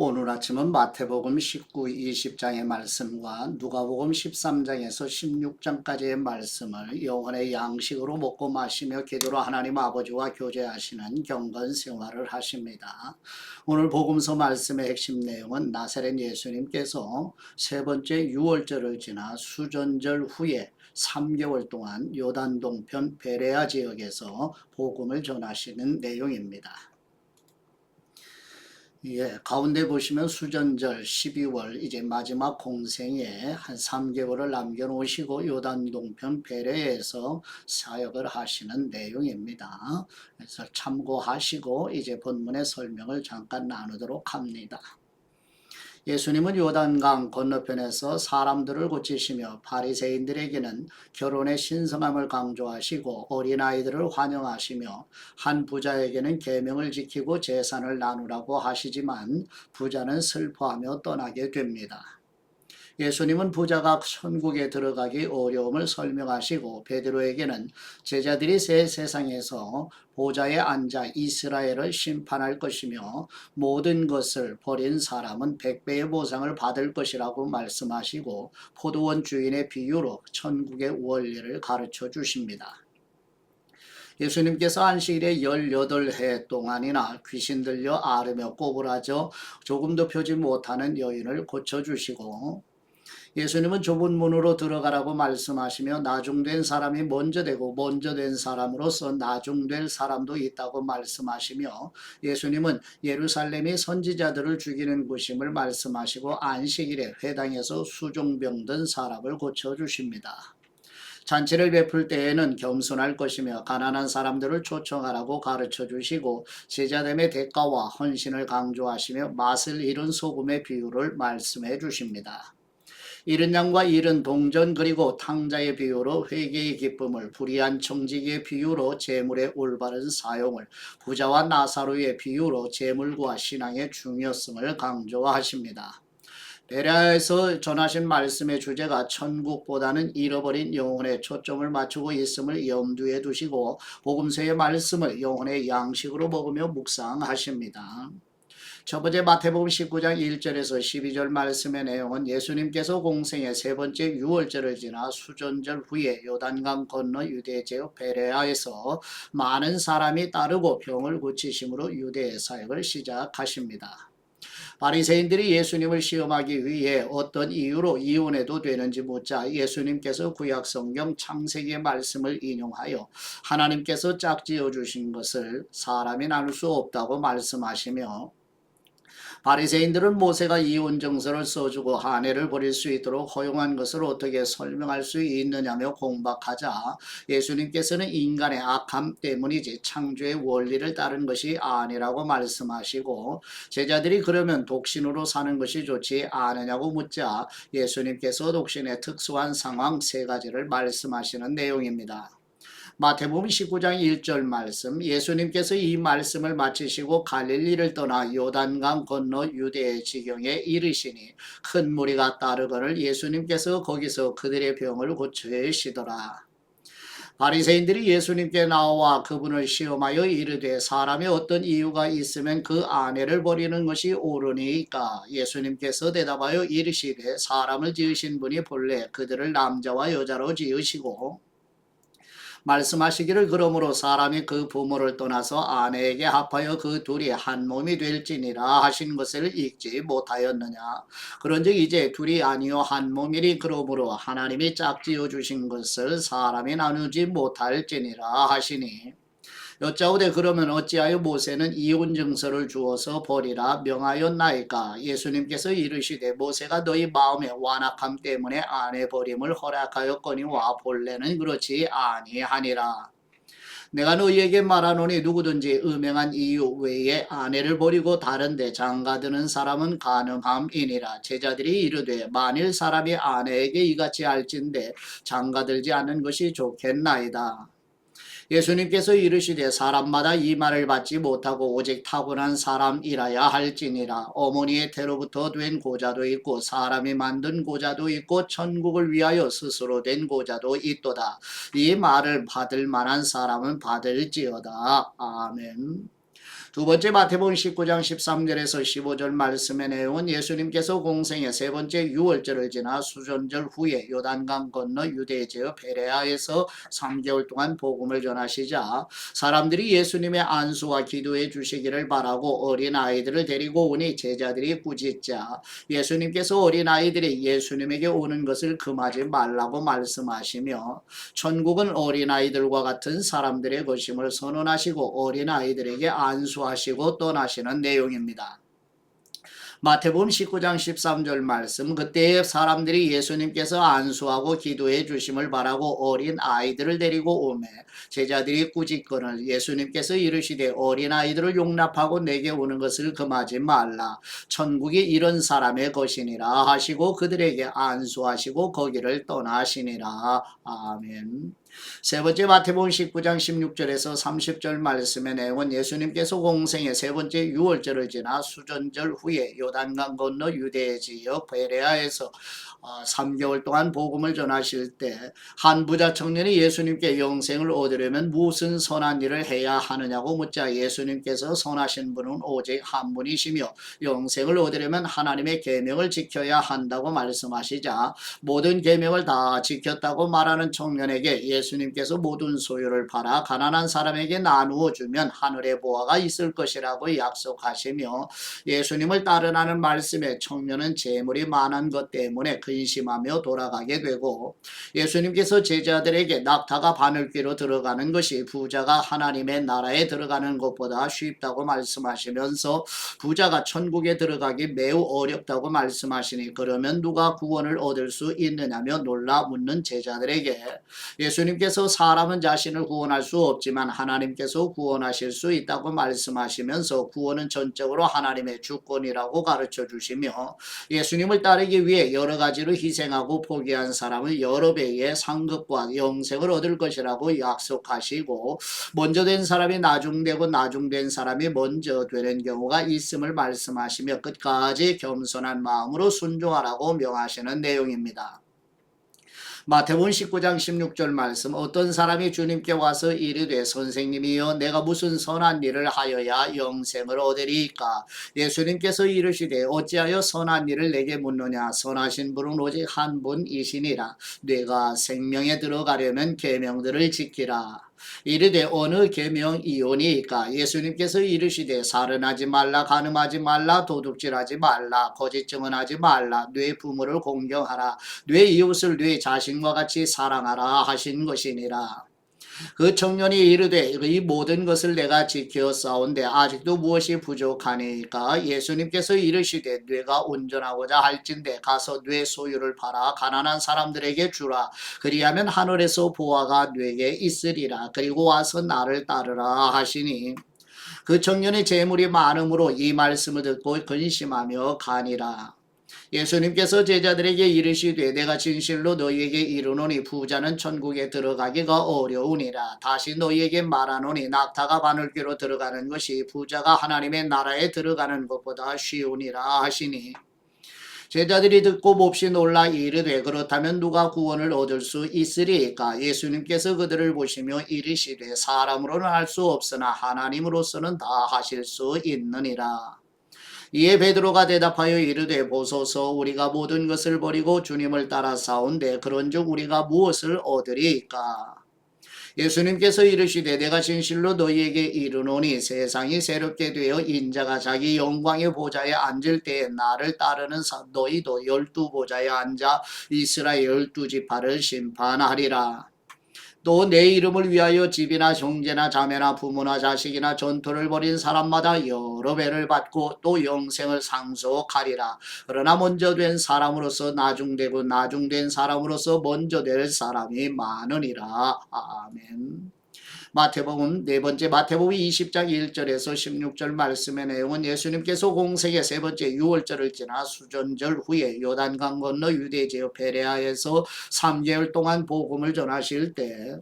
오늘 아침은 마태복음 19, 20장의 말씀과 누가복음 13장에서 16장까지의 말씀을 영혼의 양식으로 먹고 마시며 기도로 하나님 아버지와 교제하시는 경건 생활을 하십니다. 오늘 복음서 말씀의 핵심 내용은 나사렛 예수님께서 세 번째 유월절을 지나 수전절 후에 3개월 동안 요단 동편 베레아 지역에서 복음을 전하시는 내용입니다. 가운데 보시면 수전절 12월 이제 마지막 공생에 한 3개월을 남겨놓으시고 요단 동편 베레에서 사역을 하시는 내용입니다. 그래서 참고하시고 이제 본문의 설명을 잠깐 나누도록 합니다. 예수님은 요단강 건너편에서 사람들을 고치시며 바리새인들에게는 결혼의 신성함을 강조하시고 어린아이들을 환영하시며 한 부자에게는 계명을 지키고 재산을 나누라고 하시지만 부자는 슬퍼하며 떠나게 됩니다. 예수님은 부자가 천국에 들어가기 어려움을 설명하시고 베드로에게는 제자들이 새 세상에서 보좌에 앉아 이스라엘을 심판할 것이며 모든 것을 버린 사람은 100배의 보상을 받을 것이라고 말씀하시고 포도원 주인의 비유로 천국의 원리를 가르쳐 주십니다. 예수님께서 안식일에 18해 동안이나 귀신 들려 앓으며 꼬부라져 조금도 펴지 못하는 여인을 고쳐주시고 예수님은 좁은 문으로 들어가라고 말씀하시며 나중된 사람이 먼저 되고 먼저 된 사람으로서 나중될 사람도 있다고 말씀하시며 예수님은 예루살렘이 선지자들을 죽이는 곳임을 말씀하시고 안식일에 회당에서 수종병든 사람을 고쳐주십니다. 잔치를 베풀 때에는 겸손할 것이며 가난한 사람들을 초청하라고 가르쳐 주시고 제자됨의 대가와 헌신을 강조하시며 맛을 잃은 소금의 비유를 말씀해 주십니다. 잃은 양과 잃은 동전 그리고 탕자의 비유로 회개의 기쁨을, 불의한 청지기의 비유로 재물의 올바른 사용을, 부자와 나사로의 비유로 재물과 신앙의 중요성을 강조하십니다. 베레아에서 전하신 말씀의 주제가 천국보다는 잃어버린 영혼에 초점을 맞추고 있음을 염두에 두시고 복음서의 말씀을 영혼의 양식으로 먹으며 묵상하십니다. 첫 번째 마태복음 19장 1절에서 12절 말씀의 내용은 예수님께서 공생의 세 번째 유월절을 지나 수전절 후에 요단강 건너 유대 지역 베레아에서 많은 사람이 따르고 병을 고치심으로 유대 사역을 시작하십니다. 바리새인들이 예수님을 시험하기 위해 어떤 이유로 이혼해도 되는지 묻자 예수님께서 구약성경 창세기의 말씀을 인용하여 하나님께서 짝지어 주신 것을 사람이 나눌 수 없다고 말씀하시며 바리새인들은 모세가 이혼 정서를 써주고 아내를 버릴 수 있도록 허용한 것을 어떻게 설명할 수 있느냐며 공박하자 예수님께서는 인간의 악함 때문이지 창조의 원리를 따른 것이 아니라고 말씀하시고 제자들이 그러면 독신으로 사는 것이 좋지 않으냐고 묻자 예수님께서 독신의 특수한 상황 세 가지를 말씀하시는 내용입니다. 마태복음 19장 1절 말씀 예수님께서 이 말씀을 마치시고 갈릴리를 떠나 요단강 건너 유대의 지경에 이르시니 큰 무리가 따르거늘 예수님께서 거기서 그들의 병을 고치시더라. 바리새인들이 예수님께 나와 그분을 시험하여 이르되 사람이 어떤 이유가 있으면 그 아내를 버리는 것이 옳으니까 예수님께서 대답하여 이르시되 사람을 지으신 분이 본래 그들을 남자와 여자로 지으시고 말씀하시기를 그러므로 사람이 그 부모를 떠나서 아내에게 합하여 그 둘이 한 몸이 될지니라 하신 것을 읽지 못하였느냐. 그런즉 이제 둘이 아니요 한 몸이니 그러므로 하나님이 짝지어 주신 것을 사람이 나누지 못할지니라 하시니 여짜오되 그러면 어찌하여 모세는 이혼 증서를 주어서 버리라 명하였나이까. 예수님께서 이르시되 모세가 너희 마음의 완악함 때문에 아내 버림을 허락하였거니와 본래는 그렇지 아니하니라. 내가 너희에게 말하노니 누구든지 음행한 이유 외에 아내를 버리고 다른 데 장가드는 사람은 가늠함이니라. 제자들이 이르되 만일 사람이 아내에게 이같이 할진대 장가들지 않는 것이 좋겠나이다. 예수님께서 이르시되 사람마다 이 말을 받지 못하고 오직 타고난 사람이라야 할지니라. 어머니의 태로부터 된 고자도 있고 사람이 만든 고자도 있고 천국을 위하여 스스로 된 고자도 있도다. 이 말을 받을 만한 사람은 받을지어다. 아멘. 두 번째 마태복음 19장 13절에서 15절 말씀의 내용은 예수님께서 공생의 세 번째 유월절을 지나 수전절 후에 요단강 건너 유대 지역 베레아에서 3개월 동안 복음을 전하시자 사람들이 예수님의 안수와 기도해 주시기를 바라고 어린 아이들을 데리고 오니 제자들이 꾸짖자 예수님께서 어린 아이들이 예수님에게 오는 것을 금하지 말라고 말씀하시며 천국은 어린 아이들과 같은 사람들의 것임을 선언하시고 어린 아이들에게 안수하시고 떠나시는 내용입니다. 마태복음 19장 13절 말씀 그때 사람들이 예수님께서 안수하고 기도해 주심을 바라고 어린 아이들을 데리고 오매 제자들이 꾸짖거늘 예수님께서 이르시되 어린 아이들을 용납하고 내게 오는 것을 금하지 말라 천국이 이런 사람의 것이니라 하시고 그들에게 안수하시고 거기를 떠나시니라. 아멘. 세 번째 마태복음 19장 16절에서 30절 말씀의 내용은 예수님께서 공생의 세 번째 유월절을 지나 수전절 후에 요단강 건너 유대 지역 베레아에서 3개월 동안 복음을 전하실 때 한 부자 청년이 예수님께 영생을 얻으려면 무슨 선한 일을 해야 하느냐고 묻자 예수님께서 선하신 분은 오직 한 분이시며 영생을 얻으려면 하나님의 계명을 지켜야 한다고 말씀하시자 모든 계명을 다 지켰다고 말하는 청년에게 예수님께서 모든 소유를 팔아 가난한 사람에게 나누어 주면 하늘의 보화가 있을 것이라고 약속하시며 예수님을 따르라는 말씀에 청년은 재물이 많은 것 때문에 근심하며 돌아가게 되고 예수님께서 제자들에게 낙타가 바늘귀로 들어가는 것이 부자가 하나님의 나라에 들어가는 것보다 쉽다고 말씀하시면서 부자가 천국에 들어가기 매우 어렵다고 말씀하시니 그러면 누가 구원을 얻을 수 있느냐며 놀라 묻는 제자들에게 예수님께서 사람은 자신을 구원할 수 없지만 하나님께서 구원하실 수 있다고 말씀하시면서 구원은 전적으로 하나님의 주권이라고 가르쳐 주시며 예수님을 따르기 위해 여러 가지로 희생하고 포기한 사람은 여러 배의 상급과 영생을 얻을 것이라고 약속하시고 먼저 된 사람이 나중되고 나중된 사람이 먼저 되는 경우가 있음을 말씀하시며 끝까지 겸손한 마음으로 순종하라고 명하시는 내용입니다. 마태복음 19장 16절 말씀 어떤 사람이 주님께 와서 이르되 선생님이여 내가 무슨 선한 일을 하여야 영생을 얻으리이까 예수님께서 이르시되 어찌하여 선한 일을 내게 묻느냐 선하신 분은 오직 한 분이시니라 네가 생명에 들어가려면 계명들을 지키라 이르되 어느 계명이오니까 예수님께서 이르시되 살인하지 말라 간음하지 말라 도둑질하지 말라 거짓 증언하지 말라 네 부모를 공경하라 네 이웃을 네 자신과 같이 사랑하라 하신 것이니라. 그 청년이 이르되 이 모든 것을 내가 지켜 싸운데 아직도 무엇이 부족하니까 예수님께서 이르시되 뇌가 온전하고자 할진대 가서 뇌 소유를 팔아 가난한 사람들에게 주라 그리하면 하늘에서 보화가 뇌게 있으리라 그리고 와서 나를 따르라 하시니 그 청년의 재물이 많음으로 이 말씀을 듣고 근심하며 가니라. 예수님께서 제자들에게 이르시되 내가 진실로 너희에게 이르노니 부자는 천국에 들어가기가 어려우니라 다시 너희에게 말하노니 낙타가 바늘귀로 들어가는 것이 부자가 하나님의 나라에 들어가는 것보다 쉬우니라 하시니 제자들이 듣고 몹시 놀라 이르되 그렇다면 누가 구원을 얻을 수 있으리까 예수님께서 그들을 보시며 이르시되 사람으로는 할 수 없으나 하나님으로서는 다 하실 수 있느니라. 이에 베드로가 대답하여 이르되 보소서 우리가 모든 것을 버리고 주님을 따라 싸운데 그런즉 우리가 무엇을 얻으리이까 예수님께서 이르시되 내가 진실로 너희에게 이르노니 세상이 새롭게 되어 인자가 자기 영광의 보좌에 앉을 때에 나를 따르는 너희도 12보좌에 앉아 이스라엘 12지파를 심판하리라. 또 내 이름을 위하여 집이나 형제나 자매나 부모나 자식이나 전토를 벌인 사람마다 여러 배를 받고 또 영생을 상속하리라. 그러나 먼저 된 사람으로서 나중되고 나중된 사람으로서 먼저 될 사람이 많으니라. 아멘. 마태복음 네 번째 마태복음 20장 1절에서 16절 말씀의 내용은 예수님께서 공생의 세 번째 유월절을 지나 수전절 후에 요단강 건너 유대 지역 베레아에서 3개월 동안 복음을 전하실 때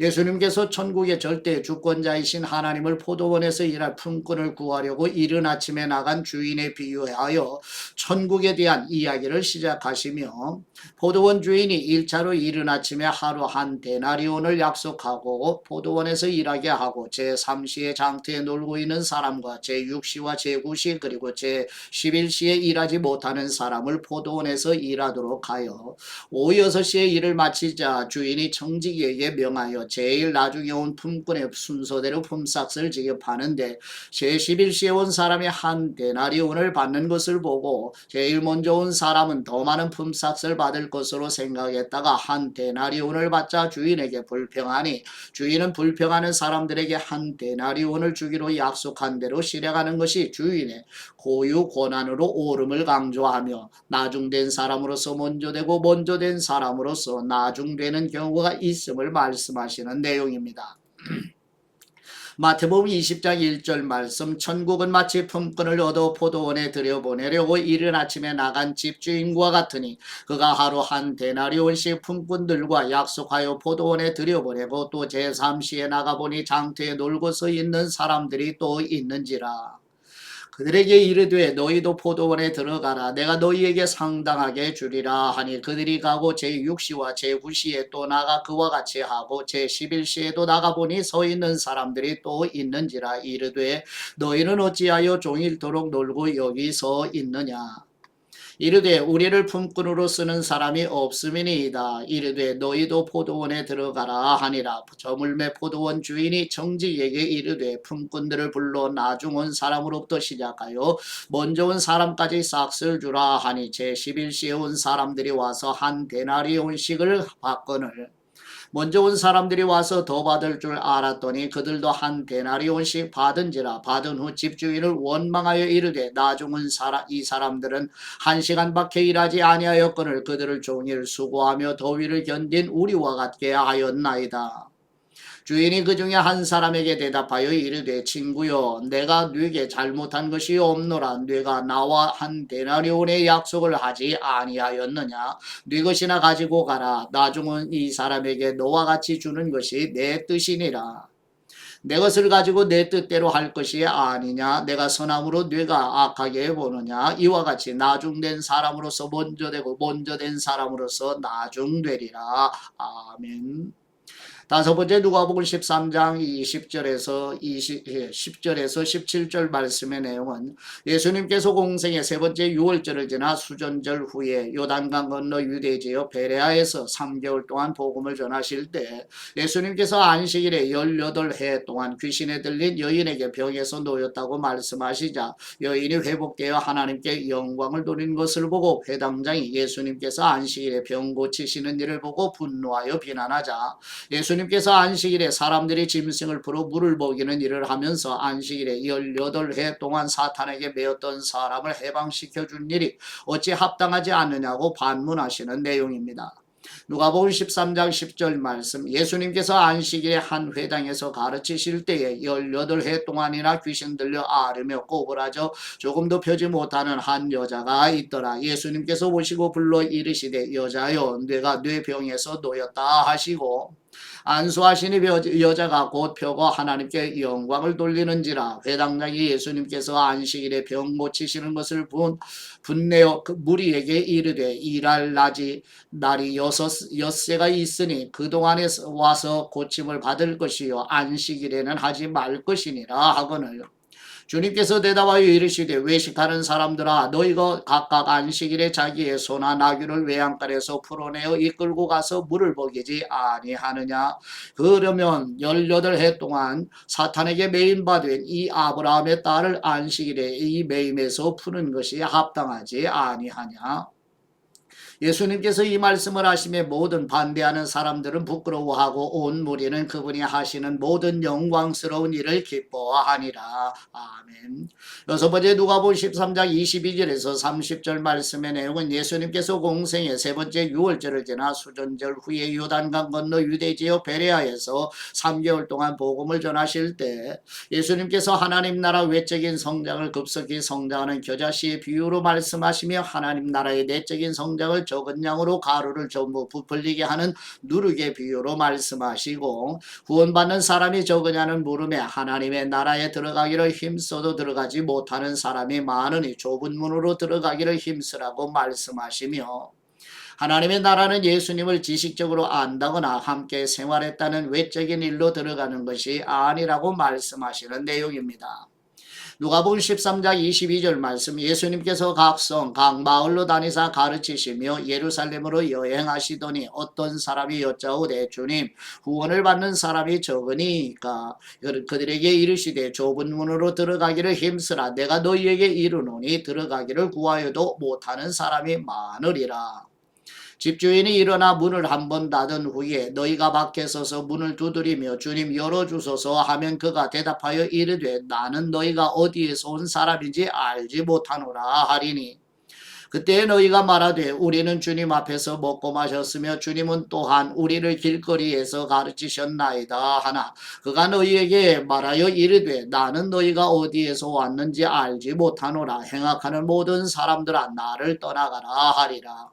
예수님께서 천국의 절대 주권자이신 하나님을 포도원에서 일할 품꾼을 구하려고 이른 아침에 나간 주인에 비유하여 천국에 대한 이야기를 시작하시며 포도원 주인이 1차로 이른 아침에 하루 한 데나리온을 약속하고 포도원에서 일하게 하고 제3시에 장터에 놀고 있는 사람과 제6시와 제9시 그리고 제11시에 일하지 못하는 사람을 포도원에서 일하도록 하여 오후 6시에 일을 마치자 주인이 청지기에게 명하여 제일 나중에 온 품꾼의 순서대로 품삯을 지급하는데 제11시에 온 사람이 한 데나리온을 받는 것을 보고 제일 먼저 온 사람은 더 많은 품삯을 받을 것으로 생각했다가 한 데나리온을 받자 주인에게 불평하니 주인은 불평하는 사람들에게 한 데나리온을 주기로 약속한 대로 실행하는 것이 주인의 고유 권한으로 옳음을 강조하며 나중된 사람으로서 먼저 되고 먼저 된 사람으로서 나중되는 경우가 있음을 말씀하시는 내용입니다. 마태복음 20장 1절 말씀 천국은 마치 품꾼을 얻어 포도원에 들여보내려고 이른 아침에 나간 집주인과 같으니 그가 하루 한 데나리온씩 품꾼들과 약속하여 포도원에 들여보내고 또 제3시에 나가보니 장터에 놀고 서 있는 사람들이 또 있는지라. 그들에게 이르되 너희도 포도원에 들어가라 내가 너희에게 상당하게 주리라 하니 그들이 가고 제6시와 제9시에 또 나가 그와 같이 하고 제11시에도 나가보니 서 있는 사람들이 또 있는지라. 이르되 너희는 어찌하여 종일토록 놀고 여기 서 있느냐. 이르되 우리를 품꾼으로 쓰는 사람이 없음이니이다. 이르되 너희도 포도원에 들어가라 하니라. 저물매 포도원 주인이 청지기에게 이르되 품꾼들을 불러 나중 온 사람으로부터 시작하여 먼저 온 사람까지 싹쓸 주라 하니 제11시에 온 사람들이 와서 한 데나리온씩을 받거늘 먼저 온 사람들이 와서 더 받을 줄 알았더니 그들도 한 데나리온씩 받은지라. 받은 후 집주인을 원망하여 이르되 나중 온 이 사람들은 1시간밖에 일하지 아니하였거늘 그들을 종일 수고하며 더위를 견딘 우리와 같게 하였나이다. 주인이 그 중에 한 사람에게 대답하여 이르되 친구여 내가 네게 잘못한 것이 없노라. 네가 나와 한 데나리온의 약속을 하지 아니하였느냐. 네 것이나 가지고 가라. 나중은 이 사람에게 너와 같이 주는 것이 내 뜻이니라. 내 것을 가지고 내 뜻대로 할 것이 아니냐. 내가 선함으로 네가 악하게 보느냐. 이와 같이 나중된 사람으로서 먼저 되고 먼저 된 사람으로서 나중되리라. 아멘. 다섯 번째 누가복음 13장 10절에서 17절 말씀의 내용은 예수님께서 공생의 세 번째 6월절을 지나 수전절 후에 요단강 건너 유대 지역 베레아에서 3개월 동안 복음을 전하실 때 예수님께서 안식일에 18해 동안 귀신에 들린 여인에게 병에서 놓였다고 말씀하시자 여인이 회복되어 하나님께 영광을 돌린 것을 보고 회당장이 예수님께서 안식일에 병 고치시는 일을 보고 분노하여 비난하자 예수님께서 안식일에 사람들이 짐승을 풀어 물을 먹이는 일을 하면서 안식일에 18해 동안 사탄에게 매였던 사람을 해방시켜 준 일이 어찌 합당하지 않느냐고 반문하시는 내용입니다. 누가복음 13장 10절 말씀 예수님께서 안식일에 한 회당에서 가르치실 때에 18해 동안이나 귀신 들려 앓으며 꼬부라져 조금도 펴지 못하는 한 여자가 있더라. 예수님께서 오시고 불러 이르시되 여자여 네가 뇌병에서 놓였다 하시고 안수하시니 여자가 곧 펴고 하나님께 영광을 돌리는지라. 회당장이 예수님께서 안식일에 병 고치시는 것을 분내어 그 무리에게 이르되 일할 날이 엿새가 있으니 그동안에 와서 고침을 받을 것이요 안식일에는 하지 말 것이니라 하거늘 주님께서 대답하여 이르시되 외식하는 사람들아 너희가 각각 안식일에 자기의 소나 나귀를 외양간에서 풀어내어 이끌고 가서 물을 먹이지 아니하느냐. 그러면 18해 동안 사탄에게 매임받은 이 아브라함의 딸을 안식일에 이 매임에서 푸는 것이 합당하지 아니하냐. 예수님께서 이 말씀을 하시며 모든 반대하는 사람들은 부끄러워하고 온 무리는 그분이 하시는 모든 영광스러운 일을 기뻐하니라. 아멘. 여섯 번째 누가복음 13장 22절에서 30절 말씀의 내용은 예수님께서 공생의 세 번째 6월절을 지나 수전절 후에 요단강 건너 유대 지역 베레아에서 3개월 동안 복음을 전하실 때 예수님께서 하나님 나라 외적인 성장을 급속히 성장하는 겨자씨의 비유로 말씀하시며 하나님 나라의 내적인 성장 생장을 적은 양으로 가루를 전부 부풀리게 하는 누룩의 비유로 말씀하시고, 구원받는 사람이 적으냐는 물음에 하나님의 나라에 들어가기를 힘써도 들어가지 못하는 사람이 많으니 좁은 문으로 들어가기를 힘쓰라고 말씀하시며, 하나님의 나라는 예수님을 지식적으로 안다거나 함께 생활했다는 외적인 일로 들어가는 것이 아니라고 말씀하시는 내용입니다. 누가복음 13장 22절 말씀, 예수님께서 각 성, 각 마을로 다니사 가르치시며 예루살렘으로 여행하시더니 어떤 사람이 여짜오되 주님, 구원을 받는 사람이 적으니까 그들에게 이르시되 좁은 문으로 들어가기를 힘쓰라. 내가 너희에게 이르노니 들어가기를 구하여도 못하는 사람이 많으리라. 집주인이 일어나 문을 한 번 닫은 후에 너희가 밖에 서서 문을 두드리며 주님 열어주소서 하면 그가 대답하여 이르되 나는 너희가 어디에서 온 사람인지 알지 못하노라 하리니, 그때 너희가 말하되 우리는 주님 앞에서 먹고 마셨으며 주님은 또한 우리를 길거리에서 가르치셨나이다 하나, 그가 너희에게 말하여 이르되 나는 너희가 어디에서 왔는지 알지 못하노라. 행악하는 모든 사람들아 나를 떠나가라 하리라.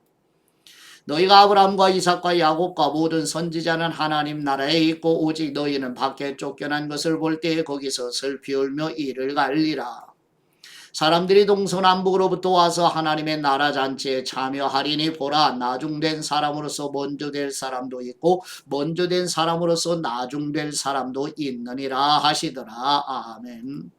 너희가 아브라함과 이삭과 야곱과 모든 선지자는 하나님 나라에 있고 오직 너희는 밖에 쫓겨난 것을 볼 때에 거기서 슬피 울며 이를 갈리라. 사람들이 동서남북으로부터 와서 하나님의 나라 잔치에 참여하리니 보라, 나중된 사람으로서 먼저 될 사람도 있고 먼저 된 사람으로서 나중될 사람도 있느니라 하시더라. 아멘.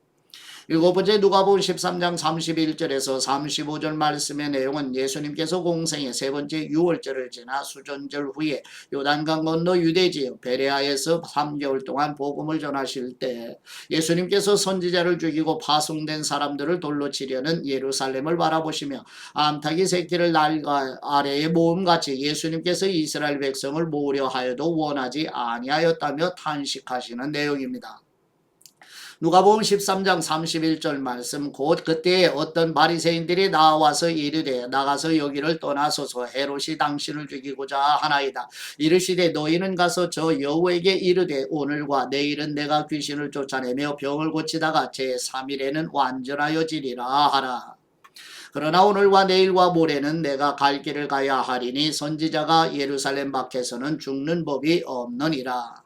일곱 번째, 누가복음 13장 31절에서 35절 말씀의 내용은 예수님께서 공생의 세 번째 유월절을 지나 수전절 후에 요단강 건너 유대 지역 베레아에서 3개월 동안 복음을 전하실 때 예수님께서 선지자를 죽이고 파송된 사람들을 돌로 치려는 예루살렘을 바라보시며 암탉이 새끼를 날과 아래에 모음같이 예수님께서 이스라엘 백성을 모으려 하여도 원하지 아니하였다며 탄식하시는 내용입니다. 누가복음 13장 31절 말씀, 곧 그때에 어떤 바리새인들이 나와서 이르되 나가서 여기를 떠나소서 헤롯이 당신을 죽이고자 하나이다. 이르시되 너희는 가서 저 여호에게 이르되 오늘과 내일은 내가 귀신을 쫓아내며 병을 고치다가 제3일에는 완전하여지리라 하라. 그러나 오늘과 내일과 모레는 내가 갈 길을 가야 하리니 선지자가 예루살렘 밖에서는 죽는 법이 없느니라.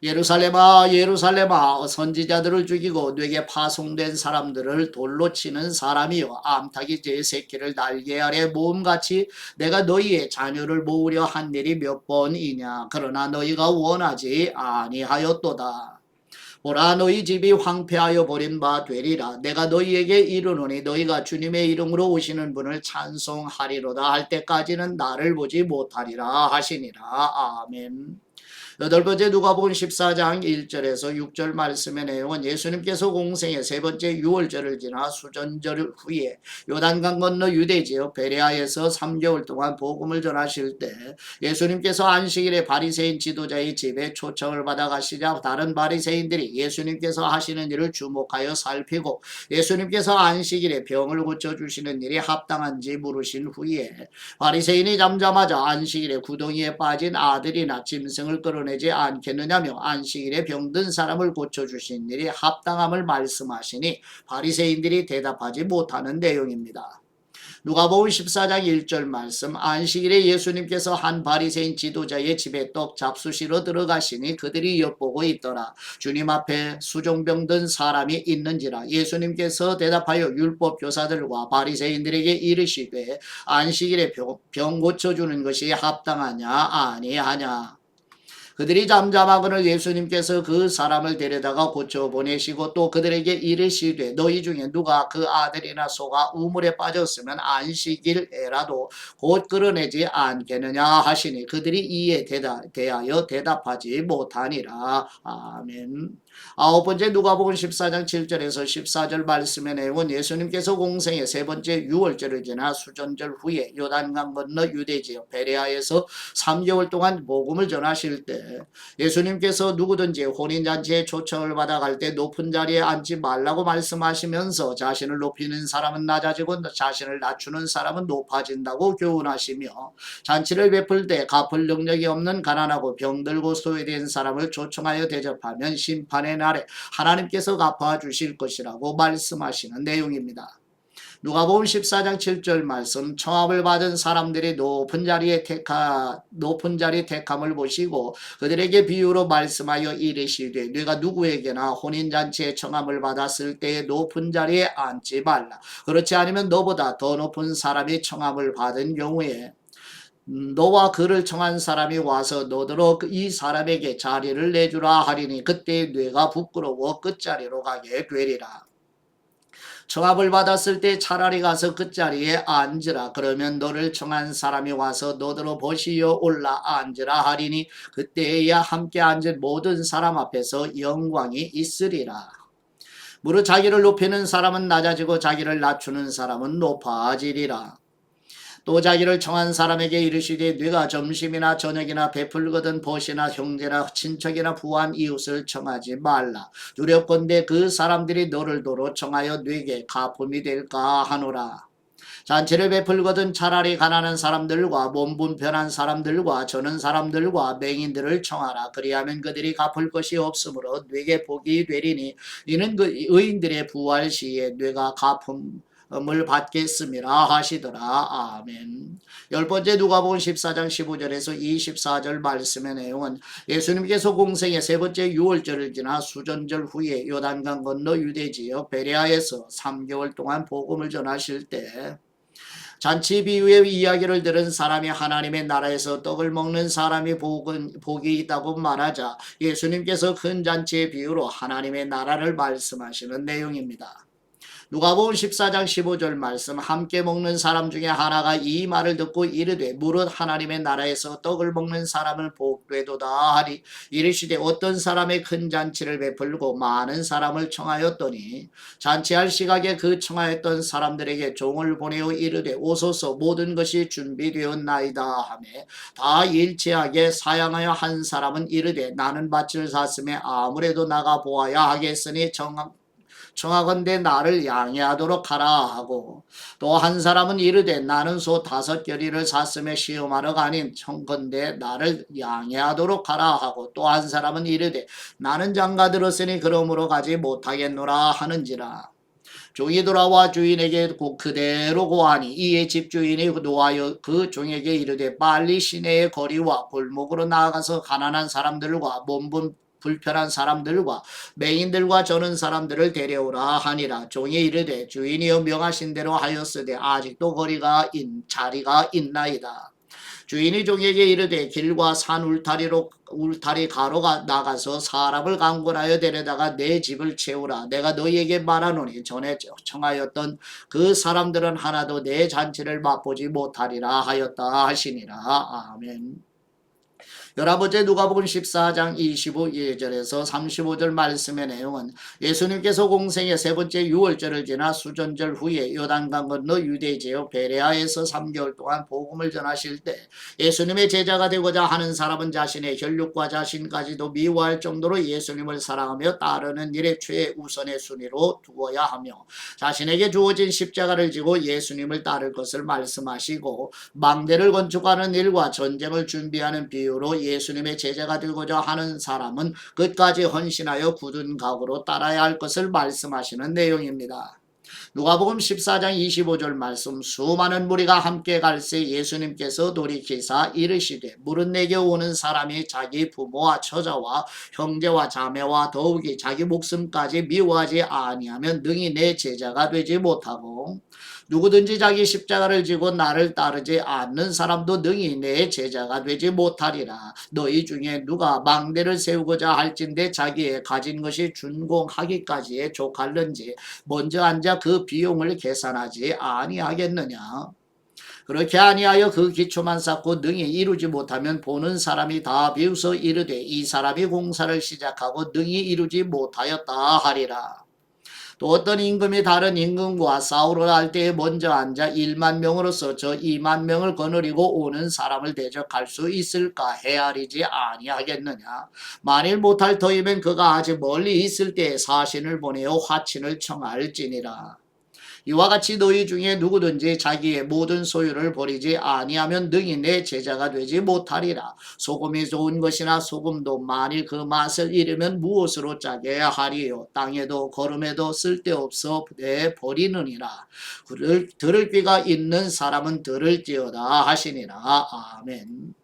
예루살렘아 예루살렘아, 선지자들을 죽이고 내게 파송된 사람들을 돌로 치는 사람이여, 암탉이 제 새끼를 날개 아래 모음같이 내가 너희의 자녀를 모으려 한 일이 몇 번이냐. 그러나 너희가 원하지 아니하였도다. 보라, 너희 집이 황폐하여 버린 바 되리라. 내가 너희에게 이르노니 너희가 주님의 이름으로 오시는 분을 찬송하리로다 할 때까지는 나를 보지 못하리라 하시니라. 아멘. 여덟 번째, 누가복음 14장 1절에서 6절 말씀의 내용은 예수님께서 공생의 세 번째 유월절을 지나 수전절 후에 요단강 건너 유대 지역 베레아에서 3개월 동안 복음을 전하실 때 예수님께서 안식일에 바리새인 지도자의 집에 초청을 받아 가시자 다른 바리새인들이 예수님께서 하시는 일을 주목하여 살피고 예수님께서 안식일에 병을 고쳐주시는 일이 합당한지 물으신 후에 바리새인이 잠자마자 안식일에 구덩이에 빠진 아들이나 짐승을 끌어내지 않겠느냐며 안식일에 병든 사람을 고쳐주신 일이 합당함을 말씀하시니 바리새인들이 대답하지 못하는 내용입니다. 누가복음 14장 1절 말씀, 안식일에 예수님께서 한 바리새인 지도자의 집에 떡 잡수시러 들어가시니 그들이 엿보고 있더라. 주님 앞에 수종병 든 사람이 있는지라. 예수님께서 대답하여 율법 교사들과 바리새인들에게 이르시되 안식일에 병 고쳐주는 것이 합당하냐 아니하냐. 그들이 잠잠하거늘 예수님께서 그 사람을 데려다가 고쳐 보내시고 또 그들에게 이르시되 너희 중에 누가 그 아들이나 소가 우물에 빠졌으면 안식일에라도 곧 끌어내지 않겠느냐 하시니 그들이 이에 대하여 대답하지 못하니라. 아멘. 아홉 번째, 누가복음 14장 7절에서 14절 말씀의 내용은 예수님께서 공생의 세 번째 유월절을 지나 수전절 후에 요단강 건너 유대 지역 베레아에서 3개월 동안 복음을 전하실 때 예수님께서 누구든지 혼인잔치에 초청을 받아갈 때 높은 자리에 앉지 말라고 말씀하시면서 자신을 높이는 사람은 낮아지고 자신을 낮추는 사람은 높아진다고 교훈하시며 잔치를 베풀 때 갚을 능력이 없는 가난하고 병들고 소외된 사람을 초청하여 대접하면 심판의 날에 하나님께서 갚아주실 것이라고 말씀하시는 내용입니다. 누가복음 14장 7절 말씀 청함을 받은 사람들이 높은 자리 택함을 보시고 그들에게 비유로 말씀하여 이르시되 네가 누구에게나 혼인잔치에 청함을 받았을 때에 높은 자리에 앉지 말라. 그렇지 않으면 너보다 더 높은 사람이 청함을 받은 경우에 너와 그를 청한 사람이 와서 너더러 이 사람에게 자리를 내주라 하리니 그때 뇌가 부끄러워 끝자리로 가게 되리라. 청함을 받았을 때 차라리 가서 그 자리에 앉으라. 그러면 너를 청한 사람이 와서 너더러 보시어 올라 앉으라 하리니 그때에야 함께 앉은 모든 사람 앞에서 영광이 있으리라. 무릇 자기를 높이는 사람은 낮아지고 자기를 낮추는 사람은 높아지리라. 또 자기를 청한 사람에게 이르시되 네가 점심이나 저녁이나 베풀거든 벗이나 형제나 친척이나 부한 이웃을 청하지 말라. 두렵건대 그 사람들이 너를 도로 청하여 네게 가품이 될까 하노라. 잔치를 베풀거든 차라리 가난한 사람들과 몸 불편한 사람들과 저는 사람들과 맹인들을 청하라. 그리하면 그들이 갚을 것이 없으므로 네게 복이 되리니 이는 그 의인들의 부활 시에 네가 갚음을 받겠음이라 하시더라. 아멘. 열 번째 누가복음 14장 15절에서 24절 말씀의 내용은 예수님께서 공생의 세 번째 유월절을 지나 수전절 후에 요단강 건너 유대 지역 베레아에서 3개월 동안 복음을 전하실 때 잔치 비유의 이야기를 들은 사람이 하나님의 나라에서 떡을 먹는 사람이 복이 있다고 말하자 예수님께서 큰 잔치의 비유로 하나님의 나라를 말씀하시는 내용입니다. 누가복음 14장 15절 말씀 함께 먹는 사람 중에 하나가 이 말을 듣고 이르되 무릇 하나님의 나라에서 떡을 먹는 사람은 복되도다 하리. 이르시되 어떤 사람의 큰 잔치를 베풀고 많은 사람을 청하였더니 잔치할 시각에 그 청하였던 사람들에게 종을 보내어 이르되 오소서 모든 것이 준비되었나이다 하며 다 일치하게 사양하여 한 사람은 이르되 나는 밭을 샀음에 아무래도 나가 보아야 하겠으니 청하건대 나를 양해하도록 하라 하고 또 한 사람은 이르되 나는 소 5겨리를 샀음에 시험하러 가니 청건대 나를 양해하도록 하라 하고 또 한 사람은 이르되 나는 장가 들었으니 그러므로 가지 못하겠노라 하는지라. 종이 돌아와 주인에게 그대로 고하니 이에 집주인이 노하여 그 종에게 이르되 빨리 시내의 거리와 골목으로 나아가서 가난한 사람들과 몸 불편한 사람들과 맹인들과 저는 사람들을 데려오라 하니라. 종이 이르되 주인이여 명하신 대로 하였으되 아직도 자리가 있나이다. 주인이 종에게 이르되 길과 산 울타리 가로가 나가서 사람을 강권하여 데려다가 내 집을 채우라. 내가 너희에게 말하노니 전에 청하였던 그 사람들은 하나도 내 잔치를 맛보지 못하리라 하였다 하시니라. 아멘. 11번째 누가복음 14장 25절에서 35절 말씀의 내용은 예수님께서 공생의 세 번째 유월절을 지나 수전절 후에 요단강 건너 유대 지역 베레아에서 3개월 동안 복음을 전하실 때 예수님의 제자가 되고자 하는 사람은 자신의 혈육과 자신까지도 미워할 정도로 예수님을 사랑하며 따르는 일에 최우선의 순위로 두어야 하며 자신에게 주어진 십자가를 지고 예수님을 따를 것을 말씀하시고 망대를 건축하는 일과 전쟁을 준비하는 비유로 예수님의 제자가 되고자 하는 사람은 끝까지 헌신하여 굳은 각오로 따라야 할 것을 말씀하시는 내용입니다. 누가복음 14장 25절 말씀 수많은 무리가 함께 갈새 예수님께서 돌이키사 이르시되 무릇 내게 오는 사람이 자기 부모와 처자와 형제와 자매와 더욱이 자기 목숨까지 미워하지 아니하면 능히 내 제자가 되지 못하고 누구든지 자기 십자가를 지고 나를 따르지 않는 사람도 능히 내 제자가 되지 못하리라. 너희 중에 누가 망대를 세우고자 할진대 자기의 가진 것이 준공하기까지에 족할는지 먼저 앉아 그 비용을 계산하지 아니하겠느냐. 그렇게 아니하여 그 기초만 쌓고 능히 이루지 못하면 보는 사람이 다 비웃어 이르되 이 사람이 공사를 시작하고 능히 이루지 못하였다 하리라. 또 어떤 임금이 다른 임금과 싸우러 할 때에 먼저 앉아 1만 명으로서 저 2만 명을 거느리고 오는 사람을 대적할 수 있을까 헤아리지 아니하겠느냐. 만일 못할 터이면 그가 아직 멀리 있을 때에 사신을 보내어 화친을 청할지니라. 이와 같이 너희 중에 누구든지 자기의 모든 소유를 버리지 아니하면 능히 내 제자가 되지 못하리라. 소금이 좋은 것이나 소금도 만일 그 맛을 잃으면 무엇으로 짜게 하리요. 땅에도 거름에도 쓸데없어 버리느니라. 들을 귀가 있는 사람은 들을지어다 하시니라. 아멘.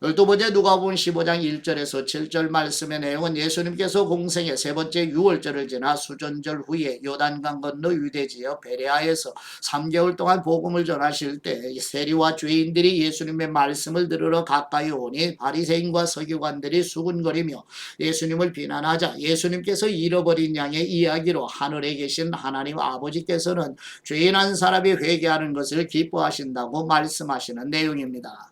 12번째 누가복음 15장 1절에서 7절 말씀의 내용은 예수님께서 공생의 세 번째 유월절을 지나 수전절 후에 요단강 건너 유대지역 베레아에서 3개월 동안 복음을 전하실 때 세리와 죄인들이 예수님의 말씀을 들으러 가까이 오니 바리새인과 서기관들이 수군거리며 예수님을 비난하자 예수님께서 잃어버린 양의 이야기로 하늘에 계신 하나님 아버지께서는 죄인 한 사람이 회개하는 것을 기뻐하신다고 말씀하시는 내용입니다.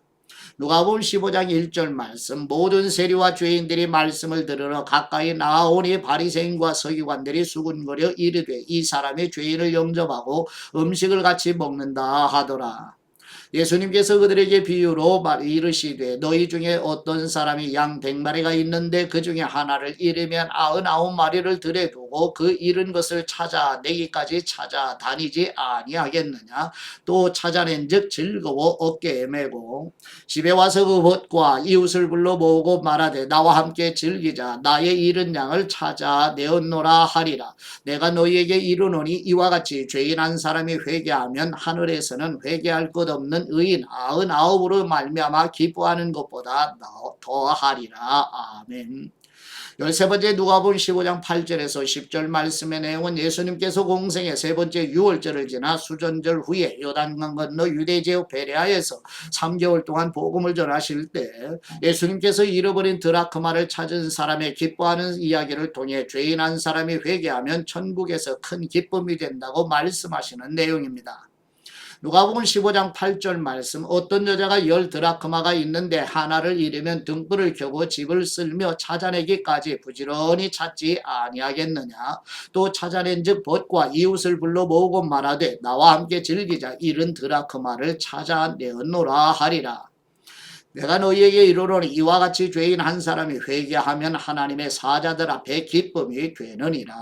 누가복음 15장 1절 말씀 모든 세리와 죄인들이 말씀을 들으러 가까이 나아오니 바리새인과 서기관들이 수군거려 이르되 이 사람이 죄인을 영접하고 음식을 같이 먹는다 하더라. 예수님께서 그들에게 비유로 이르시되 너희 중에 어떤 사람이 양 100마리가 있는데 그 중에 하나를 잃으면 99마리를 들에 두고 그 잃은 것을 찾아내기까지 찾아다니지 아니하겠느냐. 또 찾아낸즉 즐거워 어깨에 메고 집에 와서 그 벗과 이웃을 불러 모으고 말하되 나와 함께 즐기자. 나의 잃은 양을 찾아내었노라 하리라. 내가 너희에게 이르노니 이와 같이 죄인 한 사람이 회개하면 하늘에서는 회개할 것 없는 의인 99으로 말미암아 기뻐하는 것보다 더하리라. 아멘. 13번째 누가복음 15장 8절에서 10절 말씀의 내용은 예수님께서 공생의 세 번째 유월절을 지나 수전절 후에 요단강 건너 유대지역 베레아에서 3개월 동안 복음을 전하실 때 예수님께서 잃어버린 드라크마를 찾은 사람의 기뻐하는 이야기를 통해 죄인 한 사람이 회개하면 천국에서 큰 기쁨이 된다고 말씀하시는 내용입니다. 누가복음 15장 8절 말씀 어떤 여자가 10드라크마가 있는데 하나를 잃으면 등불을 켜고 집을 쓸며 찾아내기까지 부지런히 찾지 아니하겠느냐. 또 찾아낸즉 벗과 이웃을 불러 모으고 말하되 나와 함께 즐기자. 잃은 드라크마를 찾아내었노라 하리라. 내가 너희에게 이르노니 이와 같이 죄인 한 사람이 회개하면 하나님의 사자들 앞에 기쁨이 되느니라.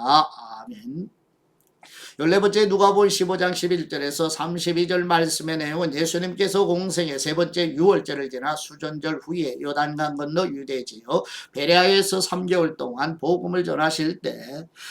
아멘. 14번째 누가복음 15장 11절에서 32절 말씀의 내용은 예수님께서 공생의 세 번째 유월절을 지나 수전절 후에 요단강 건너 유대지역 베레아에서 3개월 동안 복음을 전하실 때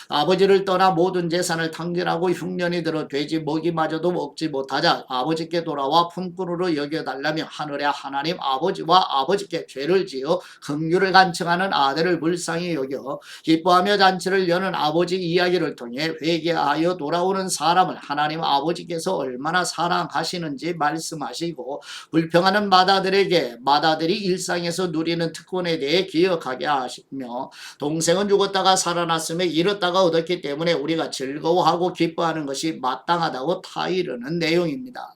아버지를 떠나 모든 재산을 탕진하고 흉년이 들어 돼지 먹이마저도 먹지 못하자 아버지께 돌아와 품꾼으로 여겨달라며 하늘의 하나님 아버지와 아버지께 죄를 지어 긍휼을 간청하는 아들을 불쌍히 여겨 기뻐하며 잔치를 여는 아버지 이야기를 통해 회개하여 돌아오는 사람을 하나님 아버지께서 얼마나 사랑하시는지 말씀하시고 불평하는 마다들이 일상에서 누리는 특권에 대해 기억하게 하시며 동생은 죽었다가 살아났음에 잃었다가 얻었기 때문에 우리가 즐거워하고 기뻐하는 것이 마땅하다고 타이르는 내용입니다.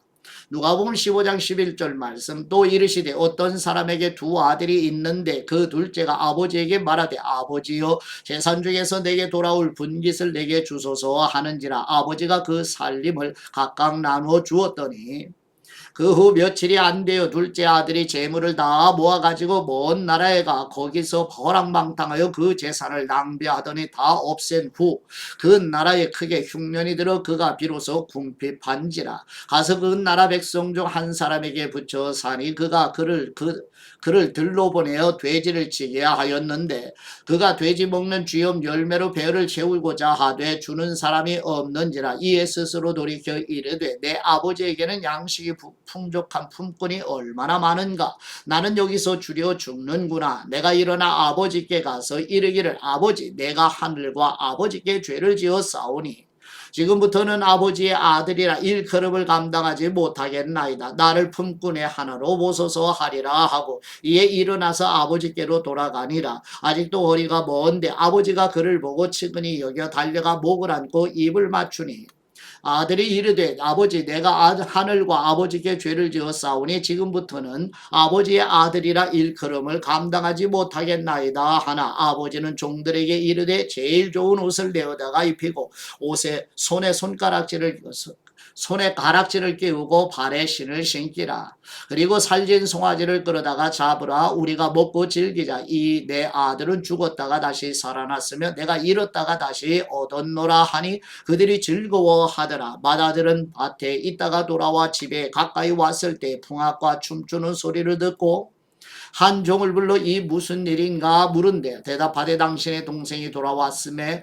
누가복음 15장 11절 말씀 또 이르시되 어떤 사람에게 두 아들이 있는데 그 둘째가 아버지에게 말하되 아버지여 재산 중에서 내게 돌아올 분깃을 내게 주소서 하는지라 아버지가 그 살림을 각각 나누어 주었더니 그 후 며칠이 안 되어 둘째 아들이 재물을 다 모아가지고 먼 나라에 가 거기서 허랑방탕하여 그 재산을 낭비하더니 다 없앤 후 그 나라에 크게 흉년이 들어 그가 비로소 궁핍한지라 가서 그 나라 백성 중 한 사람에게 붙여 사니 그가 그를 들로 보내어 돼지를 치게 하였는데 그가 돼지 먹는 쥐염 열매로 배를 채우고자 하되 주는 사람이 없는지라 이에 스스로 돌이켜 이르되 내 아버지에게는 양식이 풍족한 품꾼이 얼마나 많은가 나는 여기서 주려 죽는구나. 내가 일어나 아버지께 가서 이르기를 아버지 내가 하늘과 아버지께 죄를 지어 싸우니 지금부터는 아버지의 아들이라 일컬음을 감당하지 못하겠나이다. 나를 품꾼의 하나로 보소서 하리라 하고 이에 일어나서 아버지께로 돌아가니라. 아직도 거리가 먼데 아버지가 그를 보고 측은히 여겨 달려가 목을 안고 입을 맞추니 아들이 이르되 아버지 내가 하늘과 아버지께 죄를 지어 싸우니 지금부터는 아버지의 아들이라 일컬음을 감당하지 못하겠나이다 하나 아버지는 종들에게 이르되 제일 좋은 옷을 내어다가 입히고 옷에 손에 손가락질을 손에 가락지를 끼우고 발에 신을 신기라. 그리고 살진 송아지를 끌어다가 잡으라. 우리가 먹고 즐기자. 이 내 아들은 죽었다가 다시 살아났으며 내가 잃었다가 다시 얻었노라 하니 그들이 즐거워하더라. 맏아들은 밭에 있다가 돌아와 집에 가까이 왔을 때 풍악과 춤추는 소리를 듣고 한 종을 불러 이 무슨 일인가 물은데 대답하되 당신의 동생이 돌아왔음에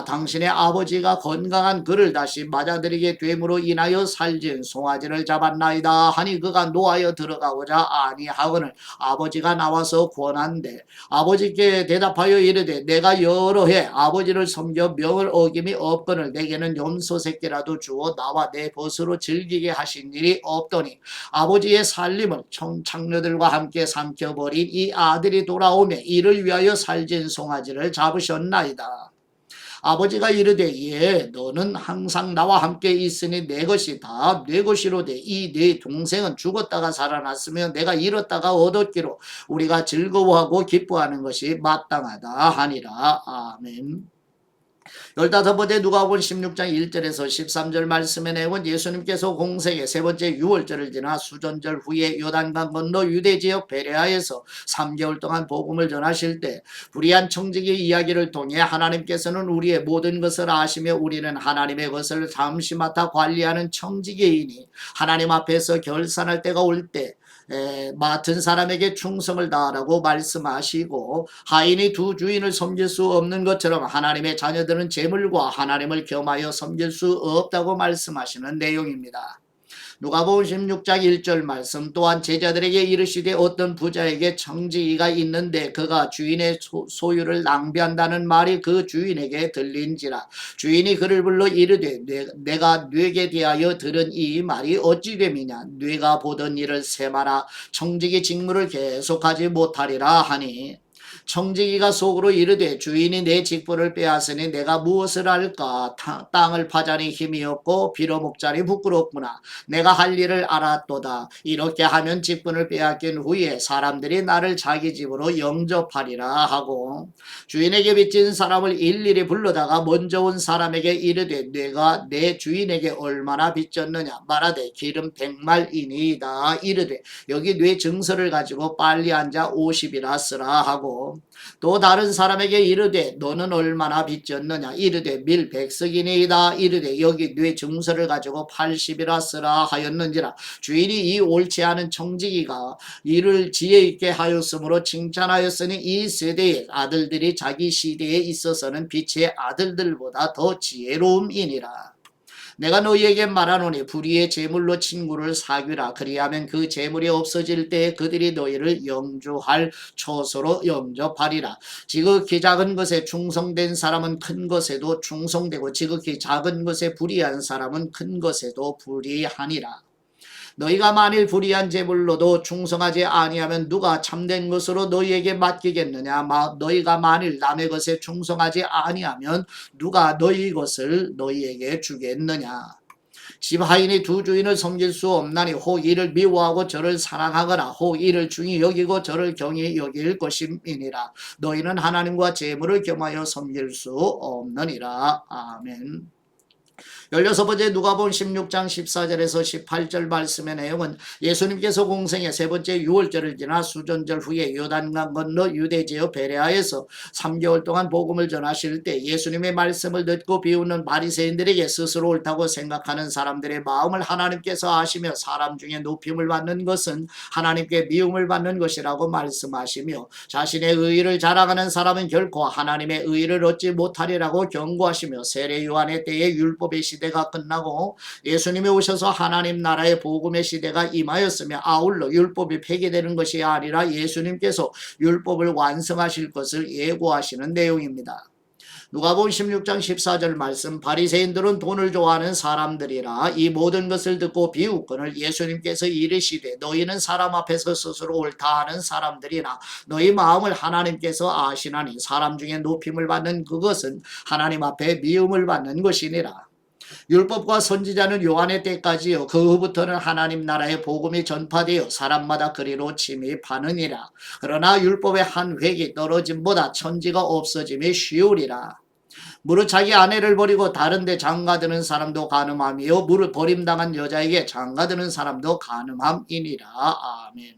당신의 아버지가 건강한 그를 다시 맞아들이게 됨으로 인하여 살진 송아지를 잡았나이다 하니 그가 노하여 들어가고자 아니하거늘 아버지가 나와서 권한대 아버지께 대답하여 이르되 내가 여러 해 아버지를 섬겨 명을 어김이 없거늘 내게는 염소 새끼라도 주어 나와 내 벗으로 즐기게 하신 일이 없더니 아버지의 살림을 청장녀들과 함께 삼켜버린 이 아들이 돌아오매 이를 위하여 살진 송아지를 잡으셨나이다. 아버지가 이르되 예 너는 항상 나와 함께 있으니 내 것이 다 내 것이로되 이 네 동생은 죽었다가 살아났으며 내가 잃었다가 얻었기로 우리가 즐거워하고 기뻐하는 것이 마땅하다 하니라. 아멘. 15번째 누가복음 16장 1절에서 13절 말씀의 내용은 예수님께서 공생의 세 번째 유월절을 지나 수전절 후에 요단강 건너 유대지역 베레아에서 3개월 동안 복음을 전하실 때 불의한 청지기 이야기를 통해 하나님께서는 우리의 모든 것을 아시며 우리는 하나님의 것을 잠시 맡아 관리하는 청지기이니 하나님 앞에서 결산할 때가 올 때 맡은 사람에게 충성을 다하라고 말씀하시고 하인이 두 주인을 섬길 수 없는 것처럼 하나님의 자녀들은 재물과 하나님을 겸하여 섬길 수 없다고 말씀하시는 내용입니다. 누가복음 16장 1절 말씀 또한 제자들에게 이르시되 어떤 부자에게 청지기가 있는데 그가 주인의 소유를 낭비한다는 말이 그 주인에게 들린지라 주인이 그를 불러 이르되 내가 뇌게 대하여 들은 이 말이 어찌 됨이냐 뇌가 보던 일을 세마라 청지기 직무를 계속하지 못하리라 하니 청지기가 속으로 이르되 주인이 내 직분을 빼앗으니 내가 무엇을 할까 땅을 파자니 힘이 없고 빌어먹자니 부끄럽구나 내가 할 일을 알았도다 이렇게 하면 직분을 빼앗긴 후에 사람들이 나를 자기 집으로 영접하리라 하고 주인에게 빚진 사람을 일일이 불러다가 먼저 온 사람에게 이르되 내가 내 주인에게 얼마나 빚졌느냐 말하되 기름 100말이니이다 이르되 여기 뇌 증서를 가지고 빨리 앉아 50이라 쓰라 하고 또 다른 사람에게 이르되 너는 얼마나 빚졌느냐 이르되 밀 100석이니이다 이르되 여기 뇌 증서를 가지고 80이라 쓰라 하였는지라 주인이 이 옳지 않은 청지기가 이를 지혜 있게 하였으므로 칭찬하였으니 이 세대의 아들들이 자기 시대에 있어서는 빛의 아들들보다 더 지혜로움이니라. 내가 너희에게 말하노니 불의의 재물로 친구를 사귀라 그리하면 그 재물이 없어질 때 그들이 너희를 영주할 처소로 영접하리라. 지극히 작은 것에 충성된 사람은 큰 것에도 충성되고 지극히 작은 것에 불의한 사람은 큰 것에도 불의하니라. 너희가 만일 불의한 제물로도 충성하지 아니하면 누가 참된 것으로 너희에게 맡기겠느냐 너희가 만일 남의 것에 충성하지 아니하면 누가 너희 것을 너희에게 주겠느냐 집 하인이 두 주인을 섬길 수 없나니 혹 이를 미워하고 저를 사랑하거나 혹 이를 중히 여기고 저를 경히 여길 것임이니라. 너희는 하나님과 재물을 겸하여 섬길 수 없느니라. 아멘. 16번째 누가복음 16장 14절에서 18절 말씀의 내용은 예수님께서 공생의 세 번째 유월절을 지나 수전절 후에 요단강 건너 유대지역 베레아에서 3개월 동안 복음을 전하실 때 예수님의 말씀을 듣고 비웃는 바리새인들에게 스스로 옳다고 생각하는 사람들의 마음을 하나님께서 아시며 사람 중에 높임을 받는 것은 하나님께 미움을 받는 것이라고 말씀하시며 자신의 의의를 자랑하는 사람은 결코 하나님의 의의를 얻지 못하리라고 경고하시며 세례 요한의 때에 율법의 시대가 끝나고 예수님이 오셔서 하나님 나라의 복음의 시대가 임하였으며 아울러 율법이 폐기되는 것이 아니라 예수님께서 율법을 완성하실 것을 예고하시는 내용입니다. 누가복음 16장 14절 말씀 바리새인들은 돈을 좋아하는 사람들이라 이 모든 것을 듣고 비웃거늘 예수님께서 이르시되 너희는 사람 앞에서 스스로 옳다 하는 사람들이나 너희 마음을 하나님께서 아시나니 사람 중에 높임을 받는 그것은 하나님 앞에 미움을 받는 것이니라. 율법과 선지자는 요한의 때까지요 그 후부터는 하나님 나라의 복음이 전파되어 사람마다 그리로 침입하느니라. 그러나 율법의 한 획이 떨어짐보다 천지가 없어짐이 쉬우리라. 무릇 자기 아내를 버리고 다른 데 장가드는 사람도 간음함이요 무릇 버림당한 여자에게 장가드는 사람도 간음함이니라. 아멘.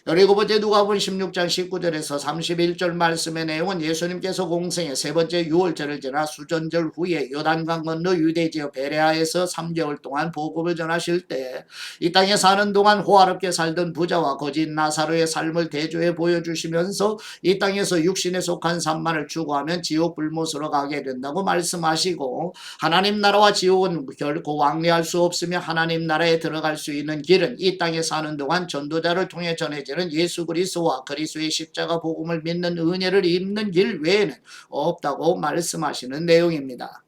17번째 누가복음 16장 19절에서 31절 말씀의 내용은 예수님께서 공생의 세 번째 유월절을 지나 수전절 후에 요단강 건너 유대지역 베레아에서 3개월 동안 복음을 전하실 때 이 땅에 사는 동안 호화롭게 살던 부자와 거짓 나사로의 삶을 대조해 보여주시면서 이 땅에서 육신에 속한 산만을 추구하면 지옥 불못으로 가게 된다고 말씀하시고 하나님 나라와 지옥은 결코 왕래할 수 없으며 하나님 나라에 들어갈 수 있는 길은 이 땅에 사는 동안 전도자를 통해 전해지는 예수 그리스도와 그리스도의 십자가 복음을 믿는 은혜를 입는 길 외에는 없다고 말씀하시는 내용입니다.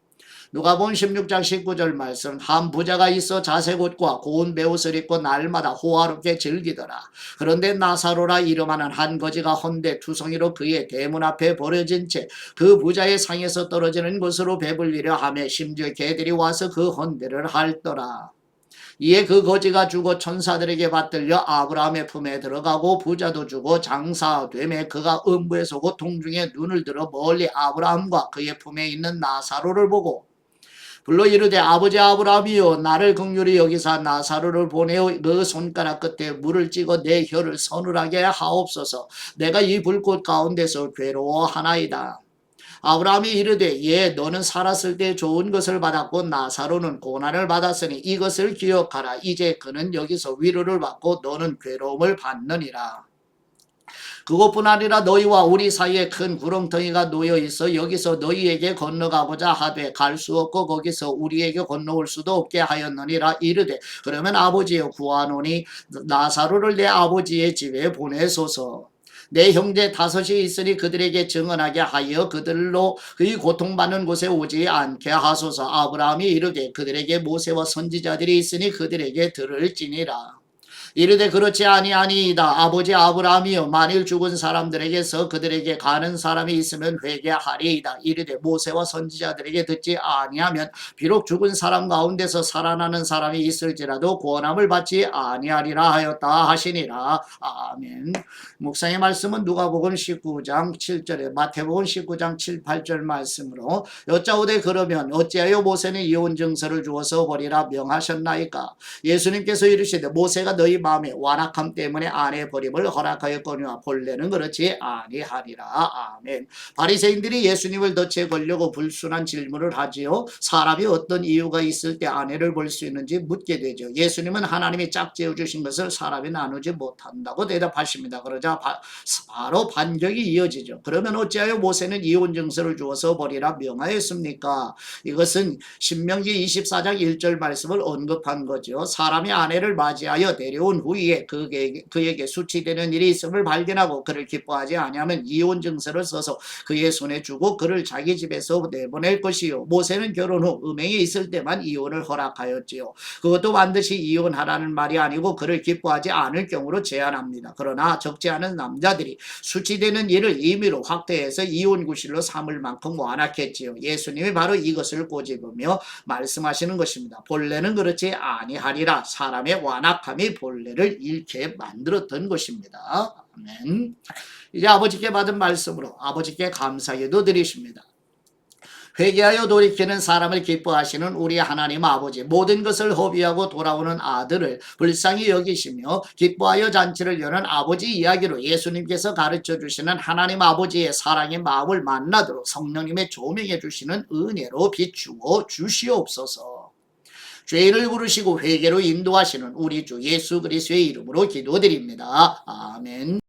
누가복음 16장 19절 말씀 한 부자가 있어 자색 옷과 고운 베옷을 입고 날마다 호화롭게 즐기더라. 그런데 나사로라 이름하는 한 거지가 헌데 투성이로 그의 대문 앞에 버려진 채 그 부자의 상에서 떨어지는 것으로 배불리려 하며 심지어 개들이 와서 그 헌데를 핥더라. 이에 그 거지가 죽어 천사들에게 받들려 아브라함의 품에 들어가고 부자도 죽어 장사되매 그가 음부에 서고 통중에 눈을 들어 멀리 아브라함과 그의 품에 있는 나사로를 보고 불러 이르되 아버지 아브라함이여 나를 긍휼히 여기사 나사로를 보내어 그 손가락 끝에 물을 찍어 내 혀를 서늘하게 하옵소서. 내가 이 불꽃 가운데서 괴로워하나이다. 아브라함이 이르되 예 너는 살았을 때 좋은 것을 받았고 나사로는 고난을 받았으니 이것을 기억하라. 이제 그는 여기서 위로를 받고 너는 괴로움을 받느니라. 그것뿐 아니라 너희와 우리 사이에 큰 구렁텅이가 놓여 있어 여기서 너희에게 건너가고자 하되 갈 수 없고 거기서 우리에게 건너올 수도 없게 하였느니라. 이르되 그러면 아버지여 구하노니 나사로를 내 아버지의 집에 보내소서. 내 형제 5이 있으니 그들에게 증언하게 하여 그들로 그의 고통받는 곳에 오지 않게 하소서. 아브라함이 이르되 그들에게 모세와 선지자들이 있으니 그들에게 들을지니라. 이르되 그렇지 아니하니이다. 아버지 아브라함이여 만일 죽은 사람들에게서 그들에게 가는 사람이 있으면 회개하리이다. 이르되 모세와 선지자들에게 듣지 아니하면 비록 죽은 사람 가운데서 살아나는 사람이 있을지라도 구원함을 받지 아니하리라 하였다 하시니라. 아멘. 묵상의 말씀은 누가복음 19장 7절에 마태복음 19장 7, 8절 말씀으로 여짜오되 그러면 어찌하여 모세는 이혼 증서를 주어서 버리라 명하셨나이까. 예수님께서 이르시되 모세가 너희 마음의 완악함 때문에 아내 버림을 허락하였거니와 본래는 그렇지 아니하리라. 아멘. 바리새인들이 예수님을 덫에 걸려고 불순한 질문을 하지요. 사람이 어떤 이유가 있을 때 아내를 볼 수 있는지 묻게 되죠. 예수님은 하나님이 짝지어 주신 것을 사람이 나누지 못한다고 대답하십니다. 그러자 바로 반격이 이어지죠. 그러면 어찌하여 모세는 이혼 증서를 주어서 버리라 명하였습니까? 이것은 신명기 24장 1절 말씀을 언급한 거죠. 사람이 아내를 맞이하여 데려온 후에 그에게 수치되는 일이 있음을 발견하고 그를 기뻐하지 아니하면 이혼 증서를 써서 그의 손에 주고 그를 자기 집에서 내보낼 것이요. 모세는 결혼 후 음행에 있을 때만 이혼을 허락하였지요. 그것도 반드시 이혼하라는 말이 아니고 그를 기뻐하지 않을 경우로 제한합니다. 그러나 적지 않은 남자들이 수치되는 일을 임의로 확대해서 이혼 구실로 삼을 만큼 완악했지요. 예수님이 바로 이것을 꼬집으며 말씀하시는 것입니다. 본래는 그렇지 아니하리라. 사람의 완악함이 본래를 잃게 만들었던 것입니다. 아멘. 이제 아버지께 받은 말씀으로 아버지께 감사기도 드리십니다. 회개하여 돌이키는 사람을 기뻐하시는 우리 하나님 아버지, 모든 것을 허비하고 돌아오는 아들을 불쌍히 여기시며 기뻐하여 잔치를 여는 아버지 이야기로 예수님께서 가르쳐 주시는 하나님 아버지의 사랑의 마음을 만나도록 성령님의 조명해 주시는 은혜로 비추어 주시옵소서. 죄인을 부르시고 회개로 인도하시는 우리 주 예수 그리스도의 이름으로 기도드립니다. 아멘.